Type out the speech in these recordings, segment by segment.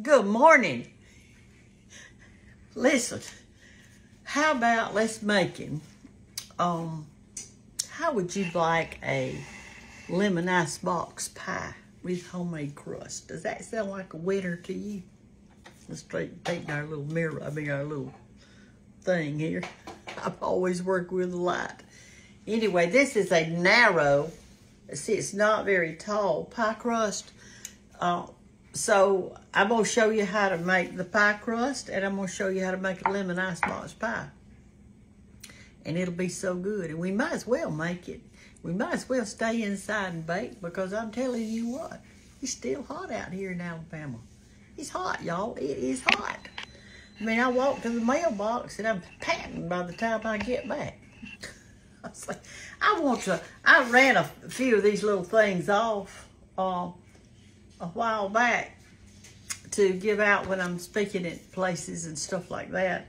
Good morning. Listen, how about let's make him, how would you like a lemon icebox pie with homemade crust? Does that sound like a winner to you? Let's take our little mirror, our little thing here. I've always worked with a light. Anyway, this is a narrow, see, it's not very tall pie crust. So I'm going to show you how to make the pie crust, and I'm going to show you how to make a lemon icebox pie. And it'll be so good. And we might as well make it. We might as well stay inside and bake, because I'm telling you what, it's still hot out here in Alabama. It's hot, y'all. It is hot. I mean, I walk to the mailbox and I'm panting by the time I get back. I was like, I ran a few of these little things off a while back to give out when I'm speaking at places and stuff like that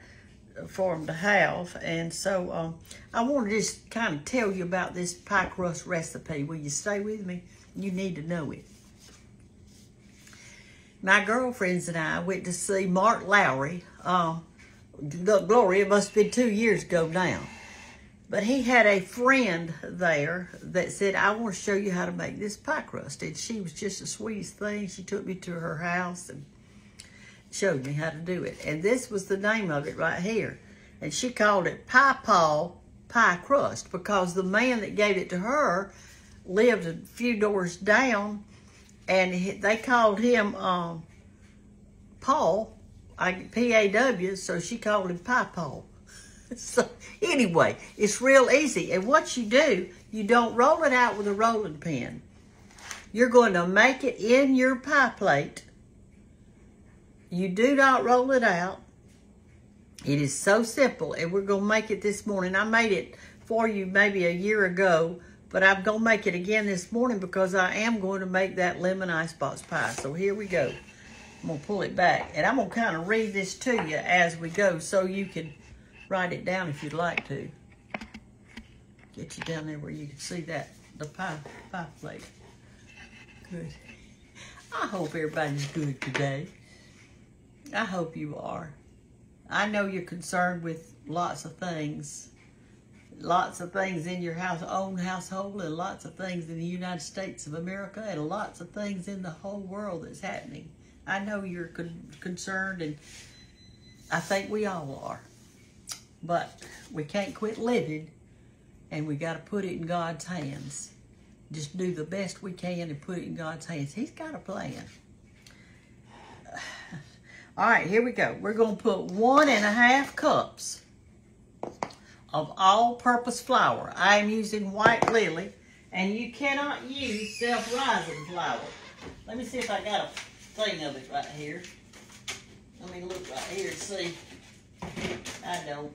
for them to have. And so I want to just kind of tell you about this pie crust recipe. Will you stay with me? You need to know it. My girlfriends and I went to see Mark Lowry. Glory, it must have been 2 years ago now. But he had a friend there that said, I want to show you how to make this pie crust. And she was just the sweetest thing. She took me to her house and showed me how to do it. And this was the name of it right here. And she called it Paw Pie Crust, because the man that gave it to her lived a few doors down, and they called him Paul, P-A-W, so she called him Pie Paw. So anyway, it's real easy. And what you do, you don't roll it out with a rolling pin. You're going to make it in your pie plate. You do not roll it out. It is so simple, and we're going to make it this morning. I made it for you maybe a year ago, but I'm going to make it again this morning because I am going to make that lemon icebox pie. So here we go. I'm going to pull it back, and I'm going to kind of read this to you as we go so you can write it down if you'd like to. Get you down there where you can see that, the pie plate. Good. I hope everybody's good today. I hope you are. I know you're concerned with lots of things. Lots of things in your own household, and lots of things in the United States of America, and lots of things in the whole world that's happening. I know you're concerned, and I think we all are. But we can't quit living, and we got to put it in God's hands. Just do the best we can and put it in God's hands. He's got a plan. All right, here we go. We're going to put 1.5 cups of all-purpose flour. I am using White Lily, and you cannot use self-rising flour. Let me see if I got a thing of it right here. Let me look right here and see. I don't.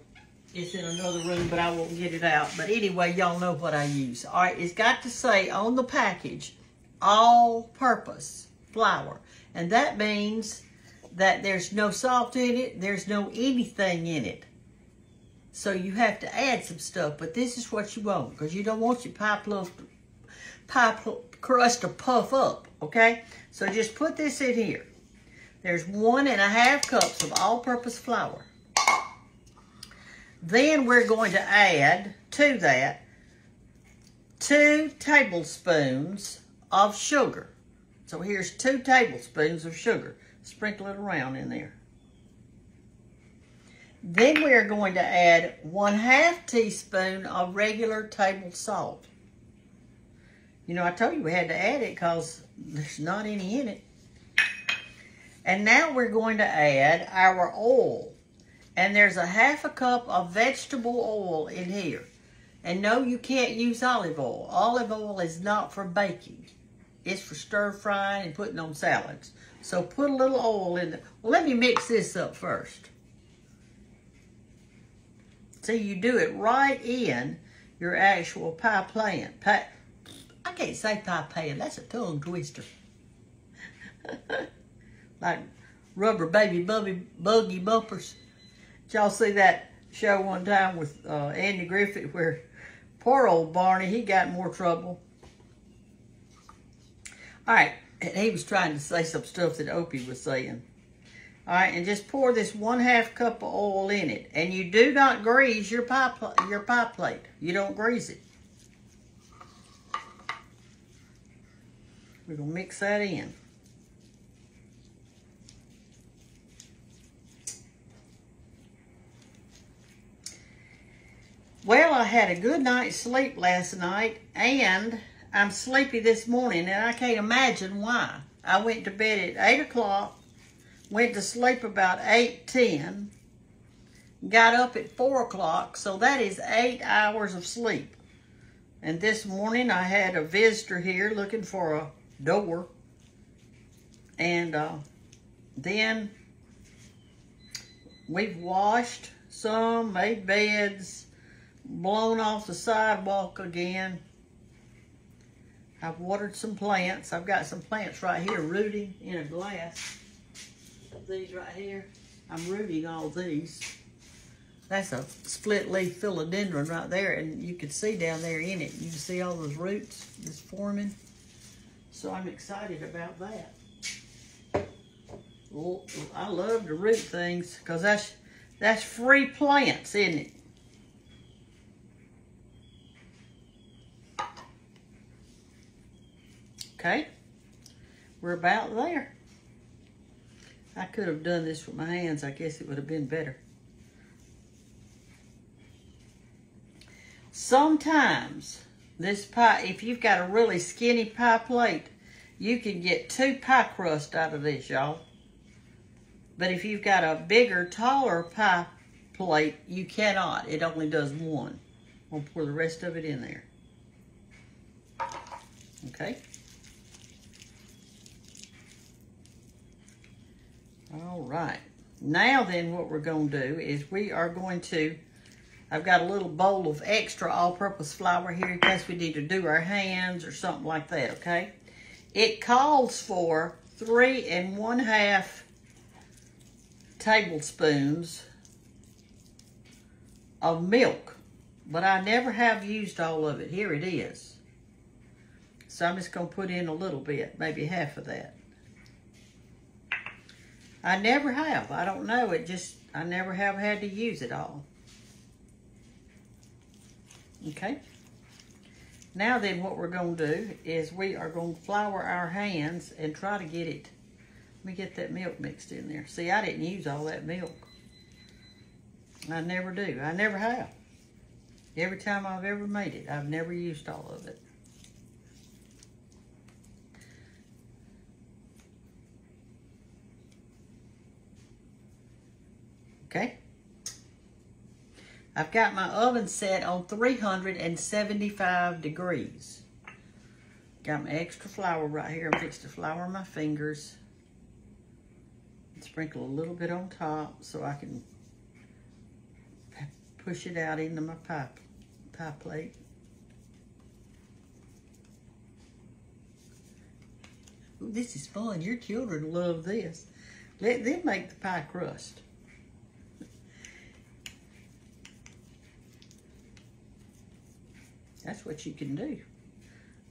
It's in another room, but I won't get it out. But anyway, y'all know what I use. All right, it's got to say on the package, all-purpose flour. And that means that there's no salt in it, there's no anything in it. So you have to add some stuff, but this is what you want, because you don't want your pie crust to puff up, okay? So just put this in here. There's 1.5 cups of all-purpose flour. Then we're going to add to that 2 tablespoons of sugar. So here's 2 tablespoons of sugar. Sprinkle it around in there. Then we're going to add 1/2 teaspoon of regular table salt. You know, I told you we had to add it because there's not any in it. And now we're going to add our oil. And there's 1/2 cup of vegetable oil in here. And no, you can't use olive oil. Olive oil is not for baking. It's for stir frying and putting on salads. So put a little oil in there. Well, let me mix this up first. See, you do it right in your actual pie pan. I can't say pie pan. That's a tongue twister. Like rubber baby buggy bumpers. Did y'all see that show one time with Andy Griffith where poor old Barney, he got in more trouble? All right, and he was trying to say some stuff that Opie was saying. All right, and just pour this 1/2 cup of oil in it. And you do not grease your pie plate. You don't grease it. We're gonna mix that in. Well, I had a good night's sleep last night, and I'm sleepy this morning, and I can't imagine why. I went to bed at 8 o'clock, went to sleep about 8:10, got up at 4 o'clock, so that is 8 hours of sleep. And this morning I had a visitor here looking for a door, and then we've washed some, made beds, blown off the sidewalk again. I've watered some plants. I've got some plants right here rooting in a glass. These right here, I'm rooting all these. That's a split leaf philodendron right there, and you can see down there in it. You can see all those roots just forming. So I'm excited about that. Well, I love to root things because that's free plants, isn't it? Okay, we're about there. I could have done this with my hands. I guess it would have been better. Sometimes this pie, if you've got a really skinny pie plate, you can get 2 pie crusts out of this, y'all. But if you've got a bigger, taller pie plate, you cannot. It only does 1. I'll pour the rest of it in there. Okay. All right. Now then, what we're going to do is we are going to, I've got a little bowl of extra all-purpose flour here in case we need to do our hands or something like that, okay? It calls for 3 1/2 tablespoons of milk, but I never have used all of it. Here it is. So I'm just going to put in a little bit, maybe half of that. I never have. I don't know. I never have had to use it all. Okay. Now then, what we're going to do is we are going to flour our hands and try to get it. Let me get that milk mixed in there. See, I didn't use all that milk. I never do. I never have. Every time I've ever made it, I've never used all of it. Okay. I've got my oven set on 375 degrees. Got my extra flour right here. I'm fixing to flour my fingers. And sprinkle a little bit on top so I can push it out into my pie plate. Ooh, this is fun. Your children love this. Let them make the pie crust. That's what you can do.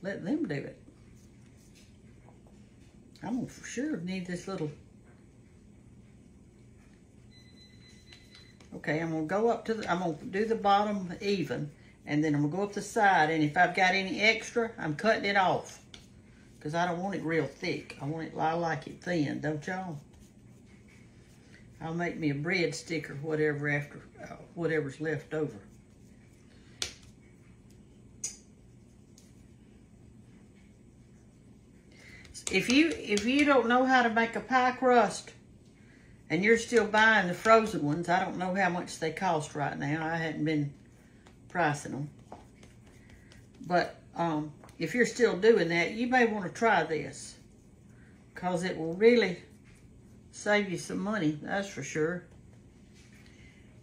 Let them do it. I'm gonna for sure need this little. Okay, I'm gonna go up to I'm gonna do the bottom even, and then I'm gonna go up the side, and if I've got any extra, I'm cutting it off. Because I don't want it real thick. I like it thin, don't y'all? I'll make me a breadstick or whatever after whatever's left over. If you don't know how to make a pie crust and you're still buying the frozen ones, I don't know how much they cost right now. I hadn't been pricing them. But if you're still doing that, you may want to try this because it will really save you some money, that's for sure.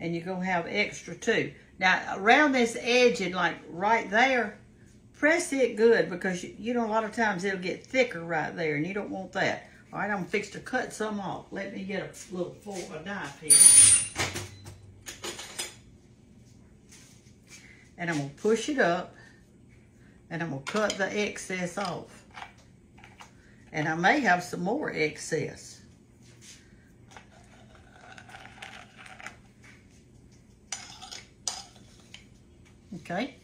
And you're going to have extra too. Now, around this edge and like right there, press it good because, you know, a lot of times it'll get thicker right there and you don't want that. All right, I'm fixing to cut some off. Let me get a little knife here. And I'm going to push it up and I'm going to cut the excess off. And I may have some more excess. Okay?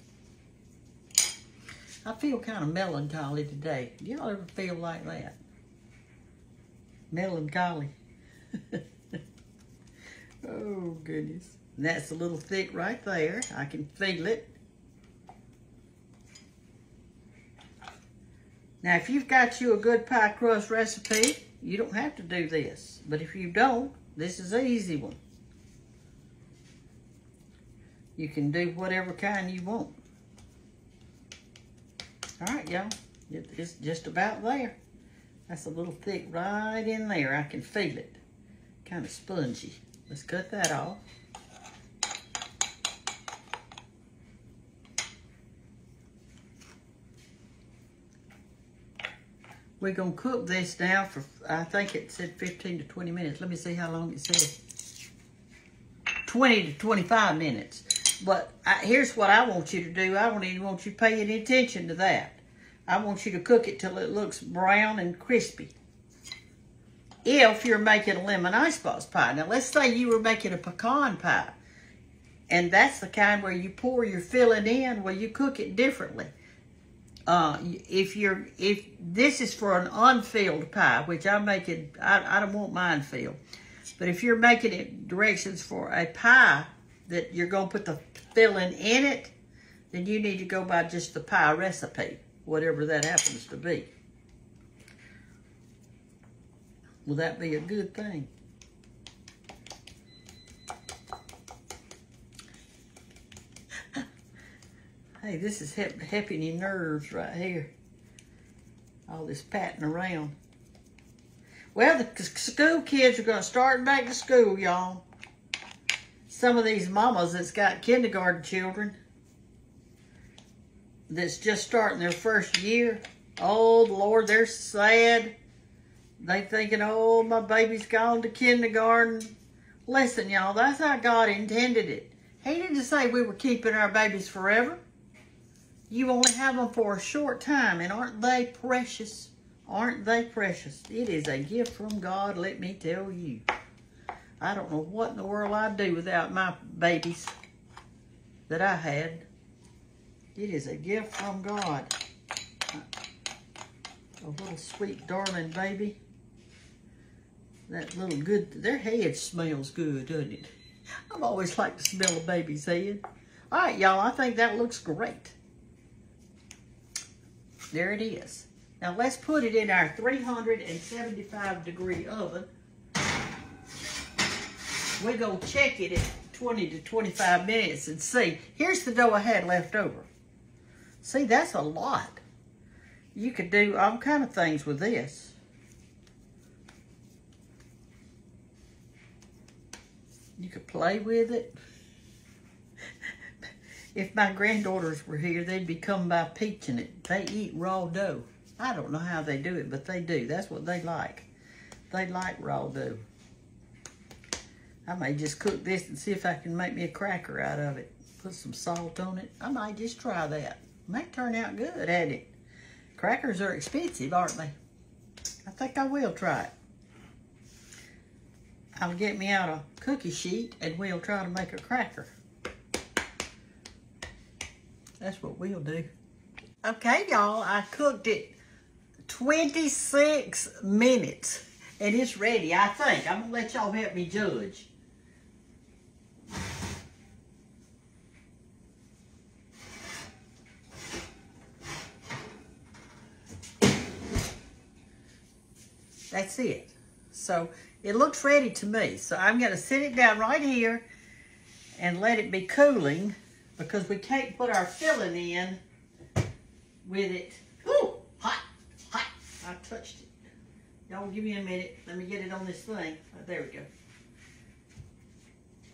I feel kind of melancholy today. Do y'all ever feel like that? Melancholy. Oh, goodness. And that's a little thick right there. I can feel it. Now, if you've got you a good pie crust recipe, you don't have to do this. But if you don't, this is an easy one. You can do whatever kind you want. All right, y'all. It's just about there. That's a little thick right in there. I can feel it. Kind of spongy. Let's cut that off. We're going to cook this now for, I think it said 15 to 20 minutes. Let me see how long it said. 20 to 25 minutes. But here's what I want you to do. I don't even want you to pay any attention to that. I want you to cook it till it looks brown and crispy. If you're making a lemon icebox pie. Now, let's say you were making a pecan pie. And that's the kind where you pour your filling in. Well, you cook it differently. If this is for an unfilled pie, which I'm making, I don't want mine filled. But if you're making it directions for a pie that you're going to put the filling in it, then you need to go by just the pie recipe, whatever that happens to be. Will that be a good thing? Hey, this is helping your nerves right here. All this patting around. Well, the school kids are going to start back to school, y'all. Some of these mamas that's got kindergarten children that's just starting their first year, oh, Lord, they're sad. They thinking, oh, my baby's gone to kindergarten. Listen, y'all, that's how God intended it. He didn't say we were keeping our babies forever. You only have them for a short time, and aren't they precious? Aren't they precious? It is a gift from God, let me tell you. I don't know what in the world I'd do without my babies that I had. It is a gift from God. A little sweet, darling baby. That little good, their head smells good, doesn't it? I've always liked to smell a baby's head. All right, y'all, I think that looks great. There it is. Now let's put it in our 375 degree oven. We're going to check it at 20 to 25 minutes and see. Here's the dough I had left over. See, that's a lot. You could do all kind of things with this. You could play with it. If my granddaughters were here, they'd be coming by peaching it. They eat raw dough. I don't know how they do it, but they do. That's what they like. They like raw dough. I may just cook this and see if I can make me a cracker out of it. Put some salt on it. I might just try that. Might turn out good, hadn't it? Crackers are expensive, aren't they? I think I will try it. I'll get me out a cookie sheet and we'll try to make a cracker. That's what we'll do. Okay, y'all, I cooked it 26 minutes and it's ready, I think. I'm gonna let y'all help me judge. That's it. So it looks ready to me. So I'm gonna sit it down right here and let it be cooling because we can't put our filling in with it. Ooh, hot, hot. I touched it. Y'all give me a minute. Let me get it on this thing. There we go.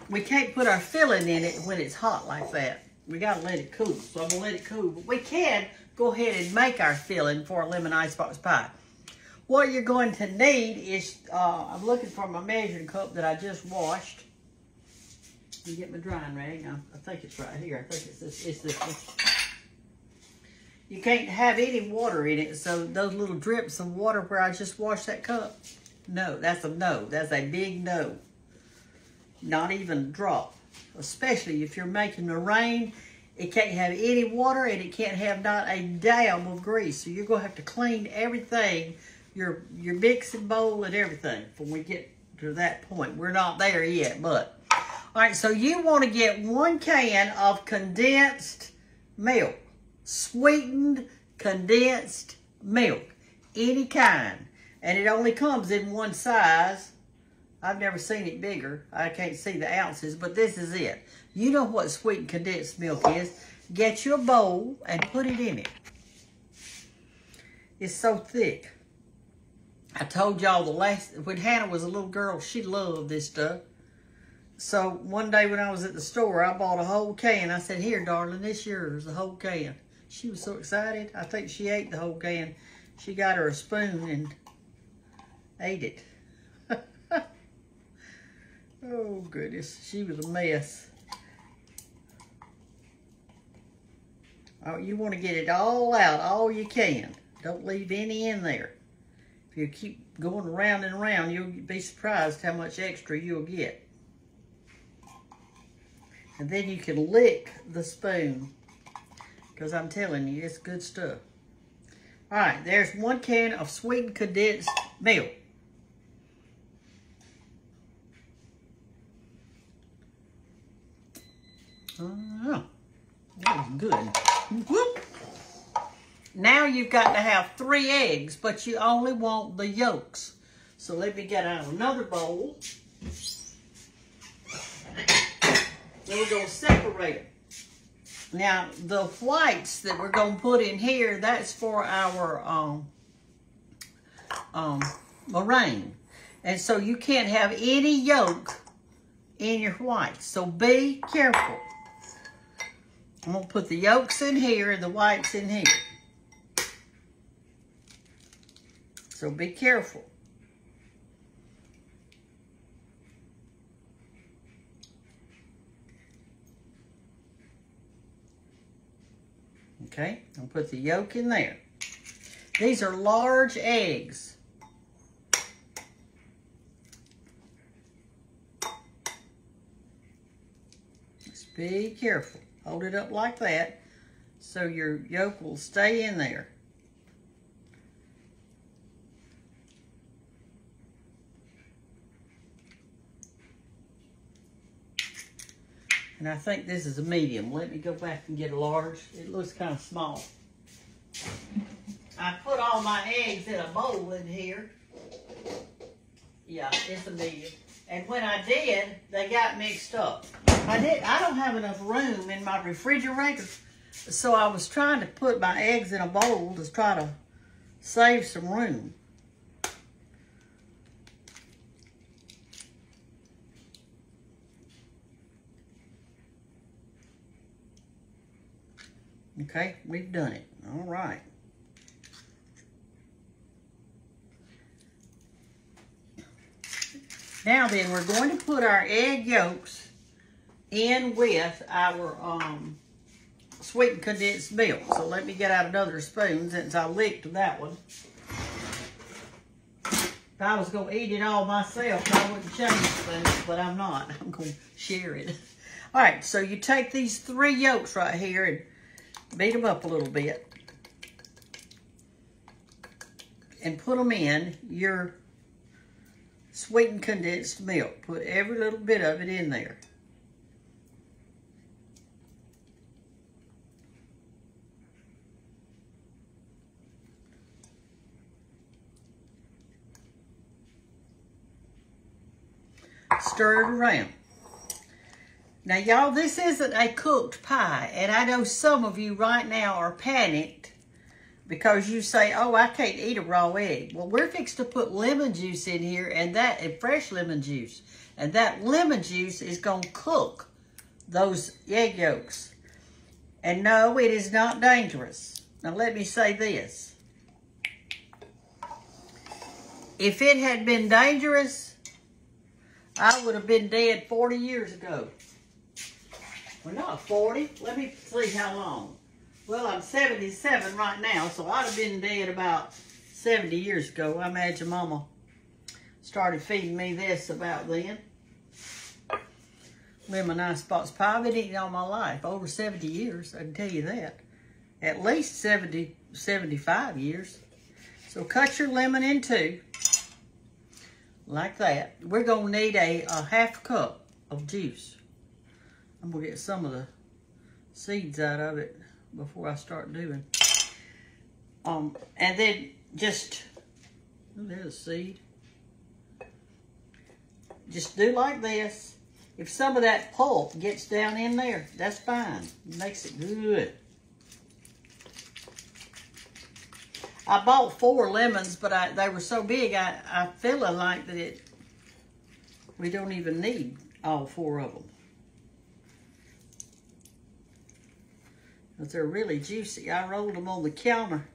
We can't put our filling in it when it's hot like that. We gotta let it cool. So I'm gonna let it cool. But we can go ahead and make our filling for a lemon icebox pie. What you're going to need is, I'm looking for my measuring cup that I just washed. Let me get my drying rag. I think it's right here. I think it's this one. You can't have any water in it, so those little drips of water where I just washed that cup, no, that's a no. That's a big no. Not even a drop. Especially if you're making meringue. It can't have any water, and it can't have not a dab of grease. So you're going to have to clean everything, your mixing bowl and everything, when we get to that point. We're not there yet, but. All right, so you want to get 1 can of condensed milk. Sweetened condensed milk. Any kind. And it only comes in one size. I've never seen it bigger. I can't see the ounces, but this is it. You know what sweetened condensed milk is. Get your bowl and put it in it. It's so thick. I told y'all when Hannah was a little girl, she loved this stuff. So one day when I was at the store, I bought a whole can. I said, here, darling, this yours, the whole can. She was so excited. I think she ate the whole can. She got her a spoon and ate it. Oh, goodness. She was a mess. Oh, you want to get it all out, all you can. Don't leave any in there. If you keep going around and around, you'll be surprised how much extra you'll get. And then you can lick the spoon, because I'm telling you, it's good stuff. All right, there's 1 can of sweetened condensed milk. Oh, that was good. Whoop. Now you've got to have 3 eggs, but you only want the yolks. So let me get out another bowl. Then we're going to separate them. Now, the whites that we're going to put in here, that's for our meringue. And so you can't have any yolk in your whites. So be careful. I'm going to put the yolks in here and the whites in here. So be careful. Okay, I'll put the yolk in there. These are large eggs. Just be careful. Hold it up like that so your yolk will stay in there. And I think this is a medium. Let me go back and get a large. It looks kind of small. I put all my eggs in a bowl in here. Yeah, it's a medium. And when I did, they got mixed up. I don't have enough room in my refrigerator, so I was trying to put my eggs in a bowl to try to save some room. Okay, we've done it. All right. Now then, we're going to put our egg yolks in with our sweetened condensed milk. So let me get out another spoon since I licked that one. If I was going to eat it all myself, I wouldn't change things, but I'm not. I'm going to share it. All right, so you take these 3 yolks right here and beat them up a little bit and put them in your sweetened condensed milk. Put every little bit of it in there. Stir it around. Now, y'all, this isn't a cooked pie, and I know some of you right now are panicked because you say, oh, I can't eat a raw egg. Well, we're fixed to put lemon juice in here, and fresh lemon juice, and that lemon juice is going to cook those egg yolks. And no, it is not dangerous. Now, let me say this. If it had been dangerous, I would have been dead 40 years ago. Well, not 40. Let me see how long. Well, I'm 77 right now, so I'd have been dead about 70 years ago. I imagine Mama started feeding me this about then. lemon icebox pie. I've been eating all my life, over 70 years, I can tell you that. At least 70, 75 years. So cut your lemon in two, like that. We're gonna need a half cup of juice. I'm gonna get some of the seeds out of it before I start doing. And then just, oh, there's a seed. Just do like this. If some of that pulp gets down in there, that's fine. It makes it good. I bought 4 lemons, but they were so big, I feeling like that we don't even need all 4 of them. Because they're really juicy. I rolled them on the counter.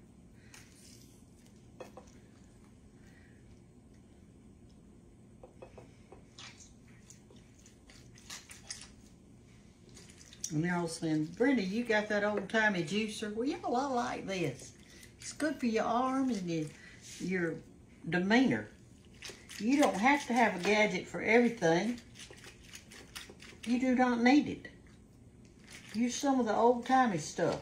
And they're all saying, Brenda, you got that old-timey juicer? Well, y'all, I like this. It's good for your arms and your demeanor. You don't have to have a gadget for everything. You do not need it. Use some of the old-timey stuff.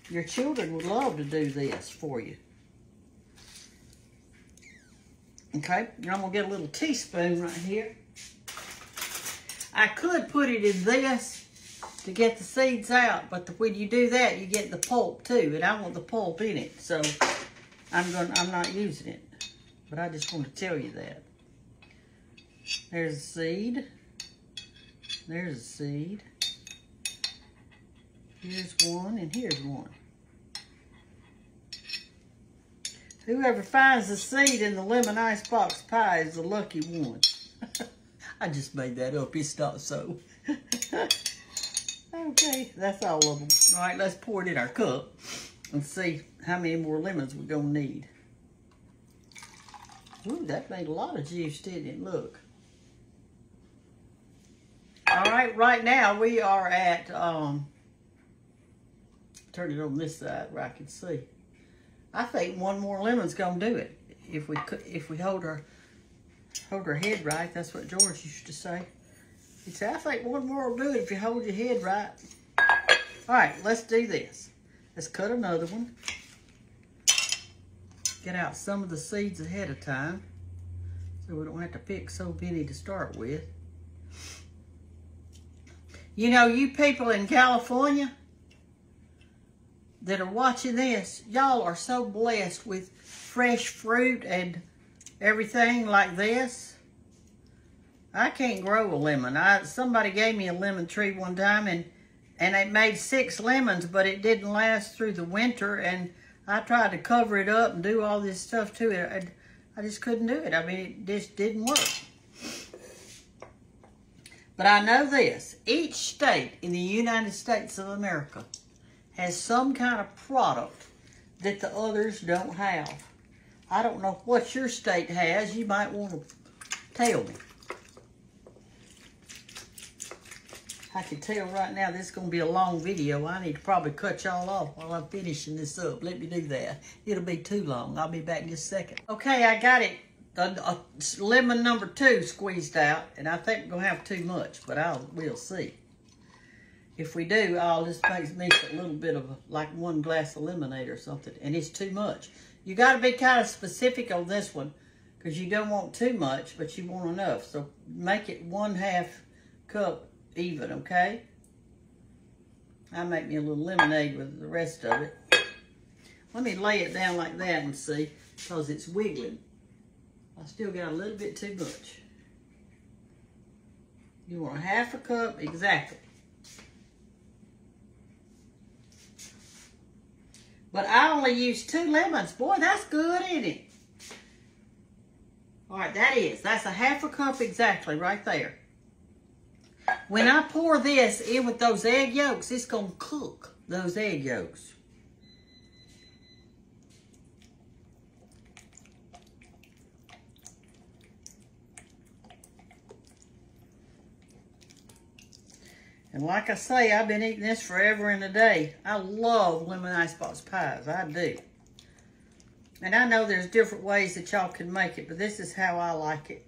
Your children would love to do this for you. Okay, and I'm gonna get a little teaspoon right here. I could put it in this to get the seeds out, but when you do that, you get the pulp too, and I want the pulp in it, so I'm not using it. But I just want to tell you that. There's a seed. There's a seed. Here's one, and here's one. Whoever finds the seed in the lemon icebox pie is the lucky one. I just made that up. It's not so. Okay, that's all of them. All right, let's pour it in our cup and see how many more lemons we're going to need. Ooh, that made a lot of juice, didn't it? Look. All right, right now we are at, turn it on this side where I can see. I think one more lemon's going to do it. If we hold our head right. That's what George used to say. He said, I think one more will do it if you hold your head right. All right, let's do this. Let's cut another one. Get out some of the seeds ahead of time so we don't have to pick so many to start with. You know, you people in California that are watching this, y'all are so blessed with fresh fruit and everything like this. I can't grow a lemon. Somebody gave me a lemon tree one time and it made 6 lemons, but it didn't last through the winter, and I tried to cover it up and do all this stuff to it. I just couldn't do it. I mean, it just didn't work. But I know this. Each state in the United States of America has some kind of product that the others don't have. I don't know what your state has. You might want to tell me. I can tell right now this is going to be a long video. I need to probably cut y'all off while I'm finishing this up. Let me do that. It'll be too long. I'll be back in just a second. Okay, I got it. Lemon number 2 squeezed out, and I think we're going to have too much, but we'll see. If we do, I'll just mix a little bit of like 1 glass of lemonade or something, and it's too much. You got to be kind of specific on this one because you don't want too much, but you want enough. So make it 1/2 cup even, okay? I'll make me a little lemonade with the rest of it. Let me lay it down like that and see, because it's wiggling. I still got a little bit too much. You want 1/2 cup exactly. But I only used 2 lemons. Boy, that's good, isn't it? All right, that's 1/2 cup exactly right there. When I pour this in with those egg yolks, it's going to cook those egg yolks. And like I say, I've been eating this forever and a day. I love lemon icebox pies. I do. And I know there's different ways that y'all can make it, but this is how I like it.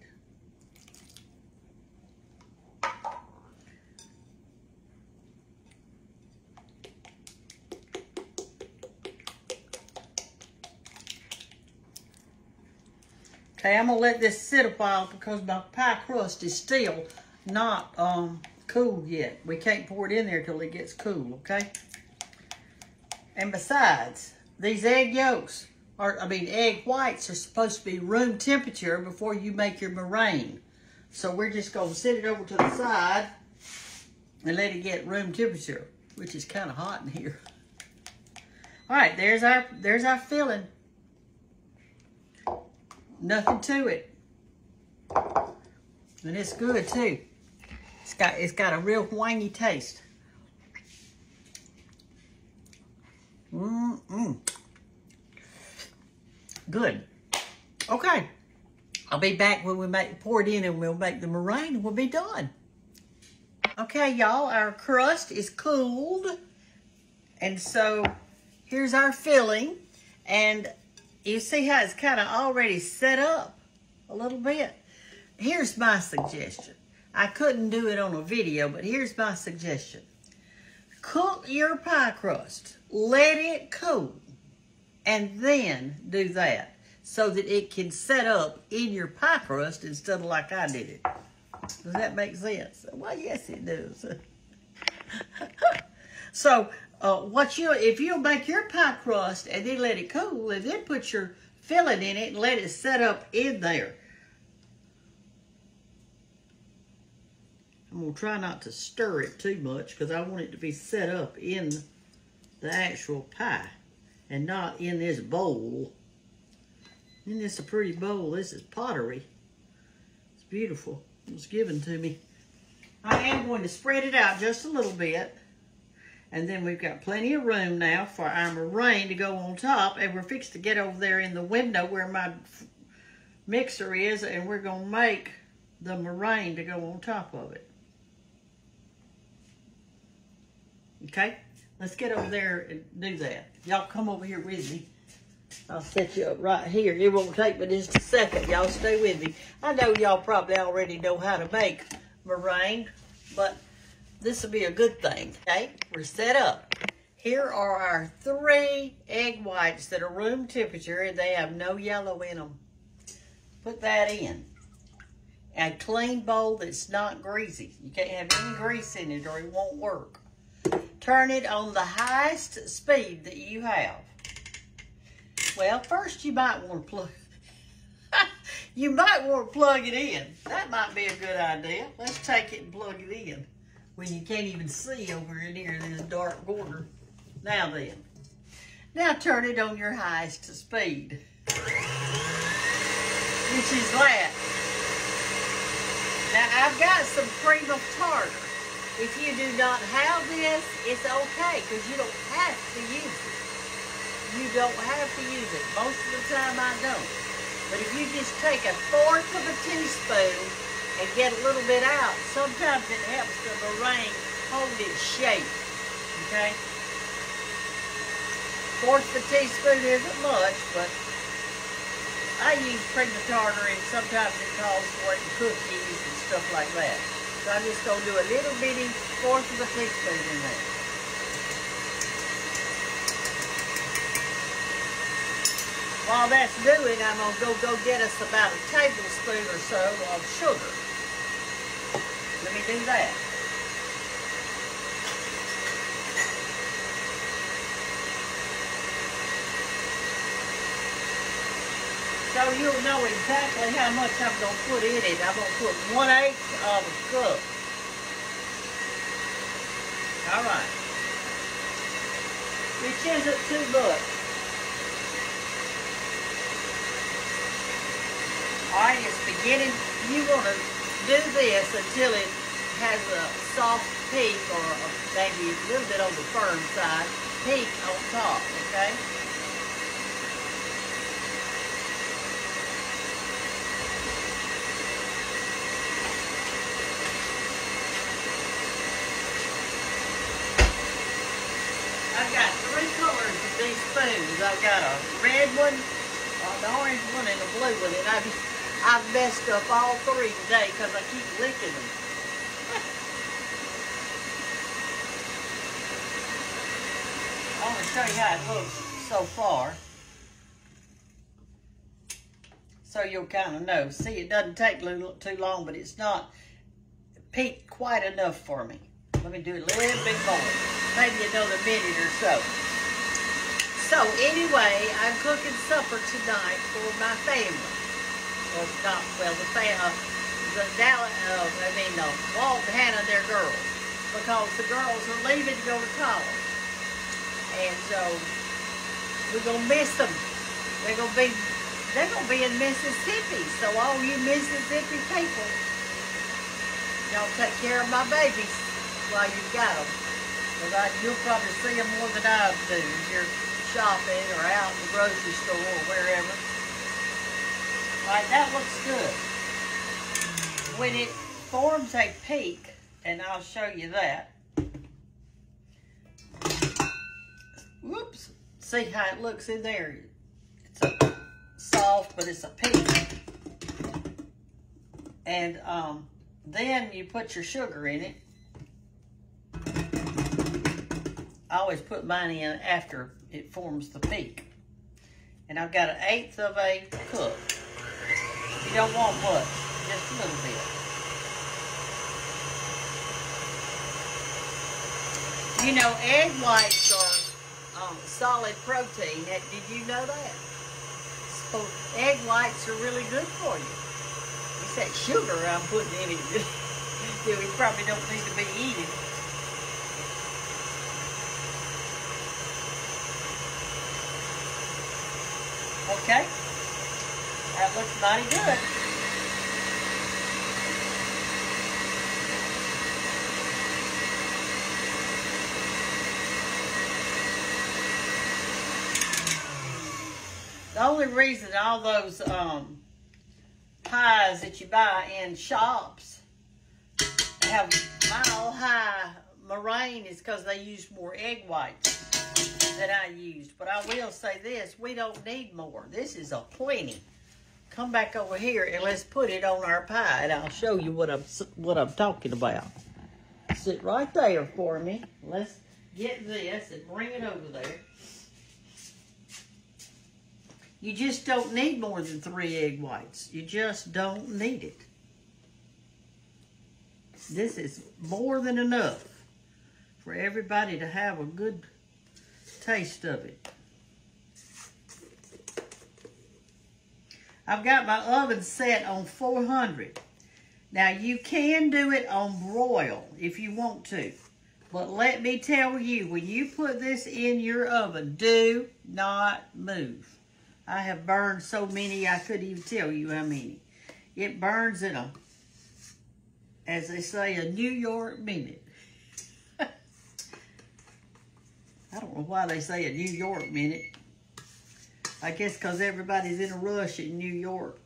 Okay, I'm gonna let this sit a while because my pie crust is still not cool yet. We can't pour it in there till it gets cool, okay? And besides, these egg yolks, egg whites are supposed to be room temperature before you make your meringue. So we're just gonna set it over to the side and let it get room temperature, which is kind of hot in here. All right, there's our filling. Nothing to it. And it's good too. It's got a real wangy taste. Good. Okay. I'll be back when we pour it in and we'll make the meringue and we'll be done. Okay, y'all, our crust is cooled. And so here's our filling. And you see how it's kind of already set up a little bit? Here's my suggestion. I couldn't do it on a video, but here's my suggestion. Cook your pie crust. Let it cool. And then do that so that it can set up in your pie crust instead of like I did it. Does that make sense? Well, yes, it does. So, if you'll make your pie crust and then let it cool and then put your filling in it and let it set up in there. I'm going to try not to stir it too much because I want it to be set up in the actual pie and not in this bowl. Isn't this a pretty bowl? This is pottery. It's beautiful. It was given to me. I am going to spread it out just a little bit. And then we've got plenty of room now for our meringue to go on top. And we're fixed to get over there in the window where my mixer is. And we're going to make the meringue to go on top of it. Okay? Let's get over there and do that. Y'all come over here with me. I'll set you up right here. It won't take me just a second. Y'all stay with me. I know y'all probably already know how to make meringue, but this will be a good thing, okay? We're set up. Here are our 3 egg whites that are room temperature and they have no yellow in them. Put that in. A clean bowl that's not greasy. You can't have any grease in it or it won't work. Turn it on the highest speed that you have. Well, first you might want to plug it in. That might be a good idea. Let's take it and plug it in when you can't even see over in here in this dark corner. Now then. Now turn it on your highest speed. Which is that. Now I've got some cream of tartar. If you do not have this, it's okay because you don't have to use it. You don't have to use it. Most of the time I don't. But if you just take 1/4 of a teaspoon and get a little bit out, sometimes it helps the meringue hold its shape. Okay? 1/4 of a teaspoon isn't much, but I use cream of tartar and sometimes it calls for it in cookies and stuff like that. So I'm just going to do a little bitty 1/4 of a teaspoon in there. While that's doing, I'm going to go get us about a tablespoon or so of sugar. Let me do that. So you'll know exactly how much I'm going to put in it. I'm going to put 1/8 of a cup. All right. Which isn't too much. All right, it's beginning. You want to do this until it has a soft peak or maybe a little bit on the firm side, peak on top, okay? I've got 3 colors of these spoons. I've got a red one, the orange one, and a blue one. And I've messed up all 3 today because I keep licking them. I want to show you how it looks so far. So so you'll kind of know. See, it doesn't take too long, but it's not peaked quite enough for me. Let me do it a little bit more, maybe another minute or so. So anyway, I'm cooking supper tonight for my family. Well, not well, Walt and Hannah, their girls, because the girls are leaving to go to college, and so we're gonna miss them. They're gonna be in Mississippi. So all you Mississippi people, y'all take care of my babies while you've got them. Because you'll probably see them more than I do if you're shopping or out in the grocery store or wherever. All right, that looks good. When it forms a peak, and I'll show you that. Whoops. See how it looks in there? It's soft, but it's a peak. And then you put your sugar in it. I always put mine in after it forms the peak. And I've got 1/8 of a cup. You don't want much, just a little bit. You know, egg whites are solid protein. Did you know that? So egg whites are really good for you. It's that sugar I'm putting in it that we probably don't need to be eating. Okay, that looks mighty good. The only reason all those pies that you buy in shops have mile-high meringue is because they use more egg whites than I used. But I will say this, we don't need more. This is a plenty. Come back over here and let's put it on our pie, and I'll show you what I'm talking about. Sit right there for me. Let's get this and bring it over there. You just don't need more than 3 egg whites. You just don't need it. This is more than enough for everybody to have a good taste of it. I've got my oven set on 400. Now you can do it on broil if you want to. But let me tell you, when you put this in your oven, do not move. I have burned so many, I couldn't even tell you how many. It burns in a, as they say, a New York minute. I don't know why they say a New York minute. I guess because everybody's in a rush in New York.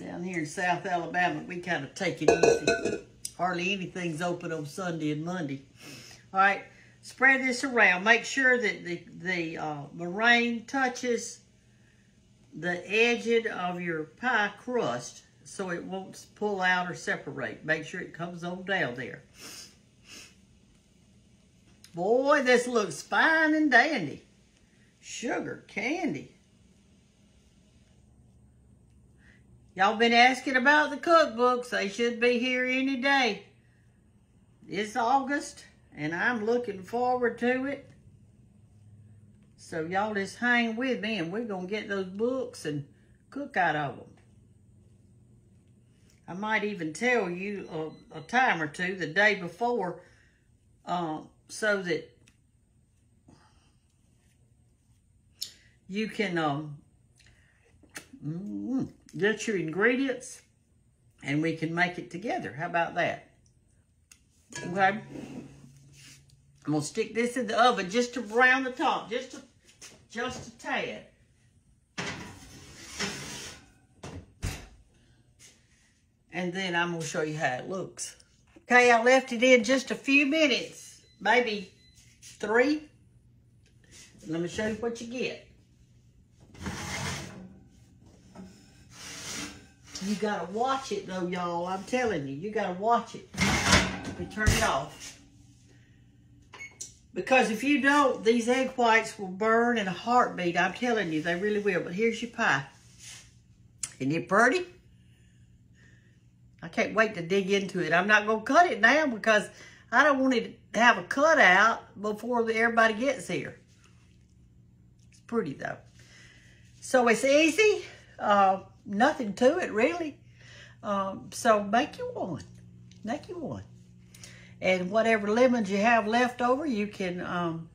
Down here in South Alabama, we kind of take it easy. Hardly anything's open on Sunday and Monday. All right, spread this around. Make sure that the meringue touches the edge of your pie crust so it won't pull out or separate. Make sure it comes on down there. Boy, this looks fine and dandy. Sugar candy. Y'all been asking about the cookbooks. They should be here any day. It's August, and I'm looking forward to it. So y'all just hang with me, and we're going to get those books and cook out of them. I might even tell you a time or two the day before so that you can get your ingredients and we can make it together. How about that? Okay. I'm going to stick this in the oven just to brown the top, just a tad. And then I'm going to show you how it looks. Okay, I left it in just a few minutes, maybe 3. Let me show you what you get. You gotta watch it though, y'all. I'm telling you, you gotta watch it. Let me turn it off. Because if you don't, these egg whites will burn in a heartbeat. I'm telling you, they really will. But here's your pie. Isn't it pretty? I can't wait to dig into it. I'm not going to cut it now because I don't want it to have a cutout before everybody gets here. It's pretty, though. So it's easy. Nothing to it, really. So make you one. Make you one. And whatever lemons you have left over, you can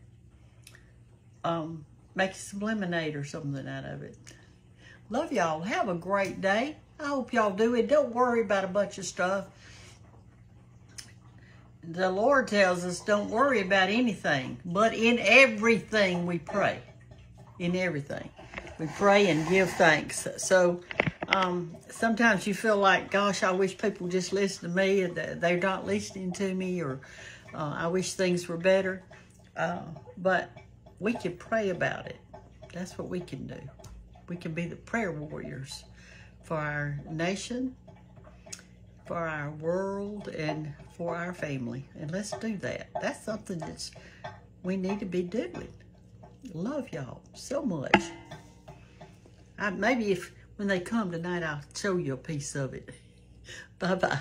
make some lemonade or something out of it. Love y'all. Have a great day. I hope y'all do it. Don't worry about a bunch of stuff. The Lord tells us don't worry about anything, but in everything we pray. In everything. We pray and give thanks. So sometimes you feel like, gosh, I wish people just listen to me and they're not listening to me, or I wish things were better. But we can pray about it. That's what we can do. We can be the prayer warriors for our nation, for our world, and for our family. And let's do that. That's something that's we need to be doing. Love y'all so much. Maybe when they come tonight, I'll show you a piece of it. Bye-bye.